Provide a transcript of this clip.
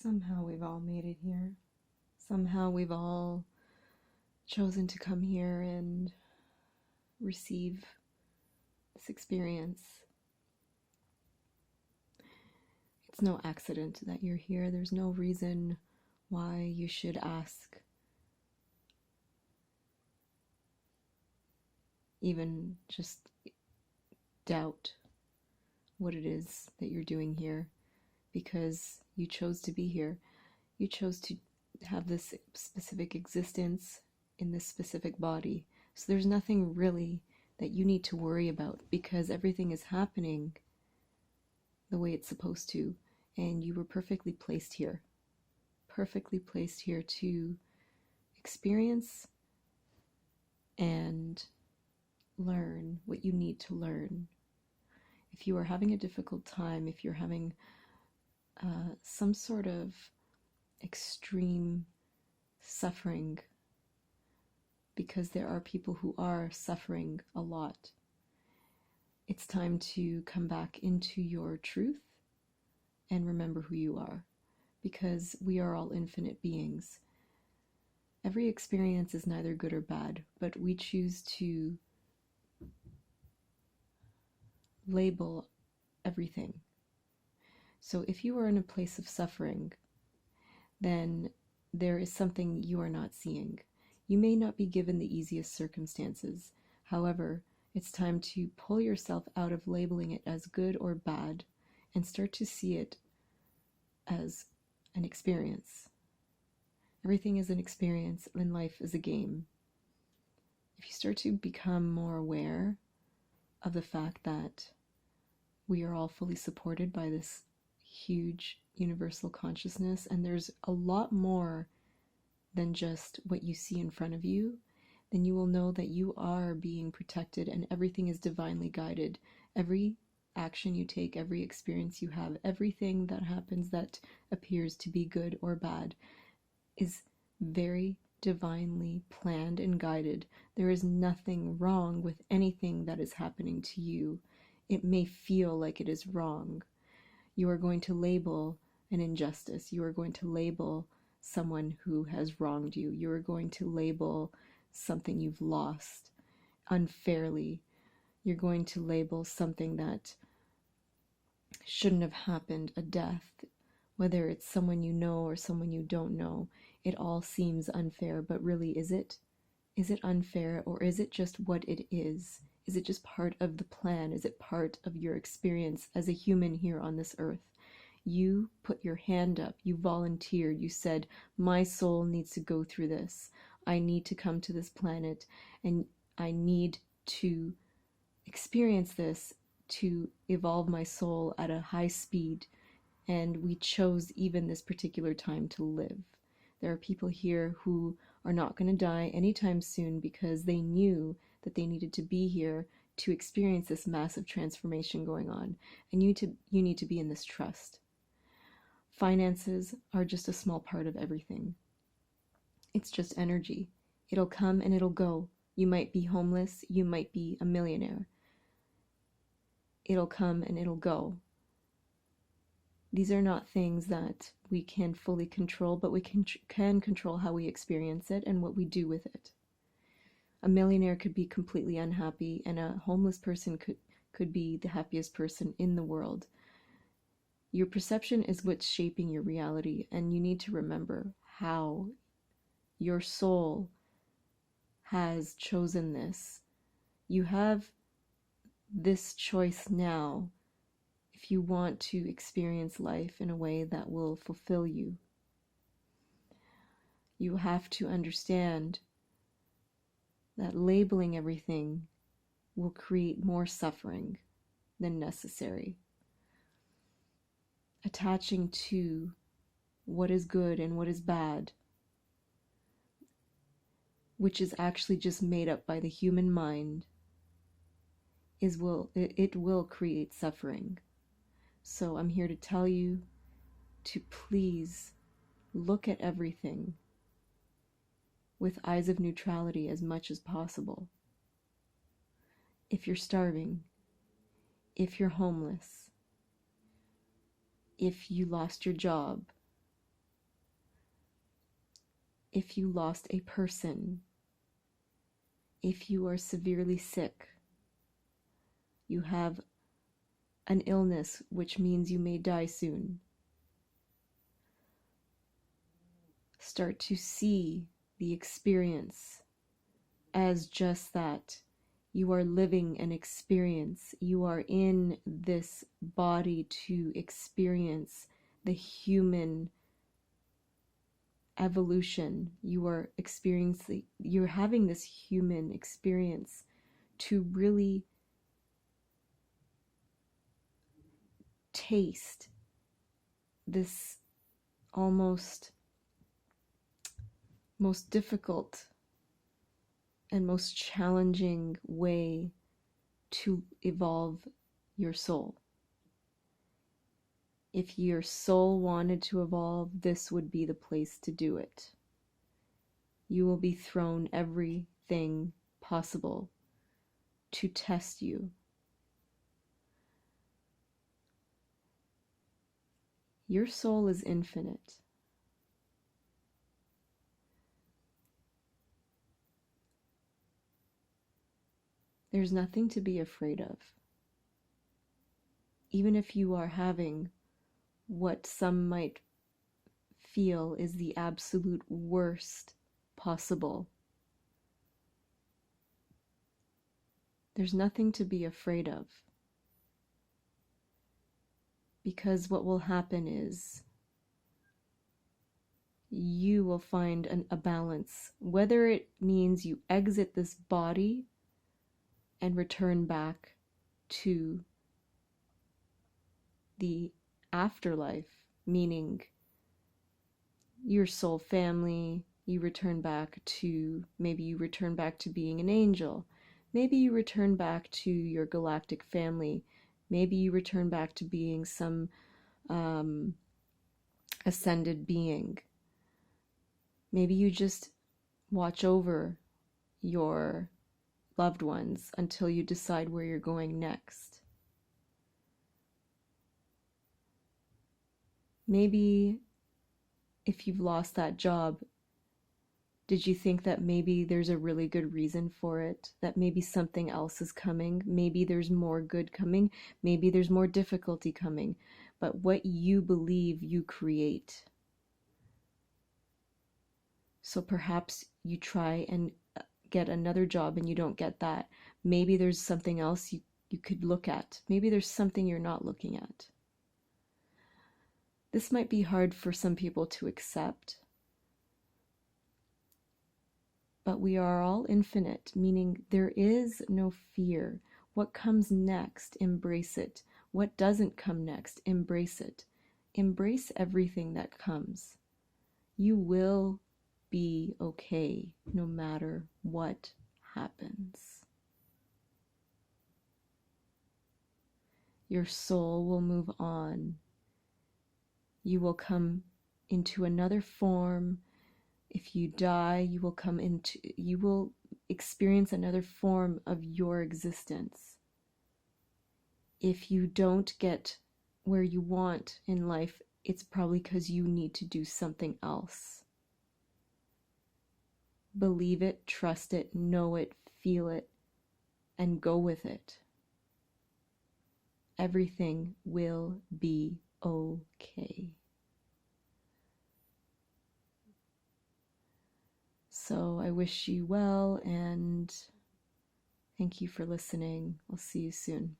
Somehow we've all made it here. Somehow we've all chosen to come here and receive this experience. It's no accident that you're here. There's no reason why you should ask, even just doubt what it is that you're doing here, because you chose to be here. You chose to have this specific existence in this specific body. So there's nothing really that you need to worry about, because everything is happening the way it's supposed to, and you were perfectly placed here to experience and learn what you need to learn. If you are having a difficult time, if you're having some sort of extreme suffering, because there are people who are suffering a lot, it's time to come back into your truth and remember who you are, because we are all infinite beings. Every experience is neither good or bad, but we choose to label everything. So if you are in a place of suffering, then there is something you are not seeing. You may not be given the easiest circumstances. However, it's time to pull yourself out of labeling it as good or bad and start to see it as an experience. Everything is an experience, and life is a game. If you start to become more aware of the fact that we are all fully supported by this huge universal consciousness, and there's a lot more than just what you see in front of you, then you will know that you are being protected and everything is divinely guided. Every action you take, every experience you have, everything that happens that appears to be good or bad is very divinely planned and guided. There is nothing wrong with anything that is happening to you. It may feel like it is wrong. You are going to label an injustice. You are going to label someone who has wronged you. You are going to label something you've lost unfairly. You're going to label something that shouldn't have happened a death, whether it's someone you know or someone you don't know. It all seems unfair, but really, is it? Is it unfair, or is it just what it is? Is it just part of the plan? Is it part of your experience as a human here on this earth? You put your hand up, you volunteered, you said, my soul needs to go through this. I need to come to this planet, and I need to experience this to evolve my soul at a high speed. And we chose even this particular time to live. There are people here who are not going to die anytime soon because they knew that they needed to be here to experience this massive transformation going on. And you need to be in this trust. Finances are just a small part of everything. It's just energy. It'll come and it'll go. You might be homeless, you might be a millionaire. It'll come and it'll go. These are not things that we can fully control, but we can control how we experience it and what we do with it. A millionaire could be completely unhappy, and a homeless person could be the happiest person in the world. Your perception is what's shaping your reality, and you need to remember how your soul has chosen this. You have this choice now if you want to experience life in a way that will fulfill you. You have to understand that labeling everything will create more suffering than necessary. Attaching to what is good and what is bad, which is actually just made up by the human mind, it will create suffering. So I'm here to tell you to please look at everything with eyes of neutrality as much as possible. If you're starving, if you're homeless, if you lost your job, if you lost a person, if you are severely sick, you have an illness which means you may die soon. Start to see the experience as just that. You are living an experience. You are in this body to experience the human evolution. You are experiencing, you're having this human experience to really taste this almost most difficult and most challenging way to evolve your soul. If your soul wanted to evolve, this would be the place to do it. You will be thrown everything possible to test you. Your soul is infinite. There's nothing to be afraid of. Even if you are having what some might feel is the absolute worst possible, there's nothing to be afraid of. Because what will happen is you will find a balance, whether it means you exit this body and return back to the afterlife, meaning your soul family, you return back to, maybe you return back to being an angel, maybe you return back to your galactic family, maybe you return back to being some ascended being. Maybe you just watch over your loved ones until you decide where you're going next. Maybe if you've lost that job, did you think that maybe there's a really good reason for it? That maybe something else is coming? Maybe there's more good coming? Maybe there's more difficulty coming? But what you believe, you create. So perhaps you try and get another job and you don't get that. Maybe there's something else you could look at. Maybe there's something you're not looking at. This might be hard for some people to accept, but we are all infinite, meaning there is no fear. What comes next, embrace it. What doesn't come next, embrace it. Embrace everything that comes. You will be okay no matter what happens. Your soul will move on. You will come into another form. If you die, you will experience another form of your existence. If you don't get where you want in life, it's probably because you need to do something else. Believe it, trust it, know it, feel it, and go with it. Everything will be okay. So I wish you well and thank you for listening. I'll see you soon.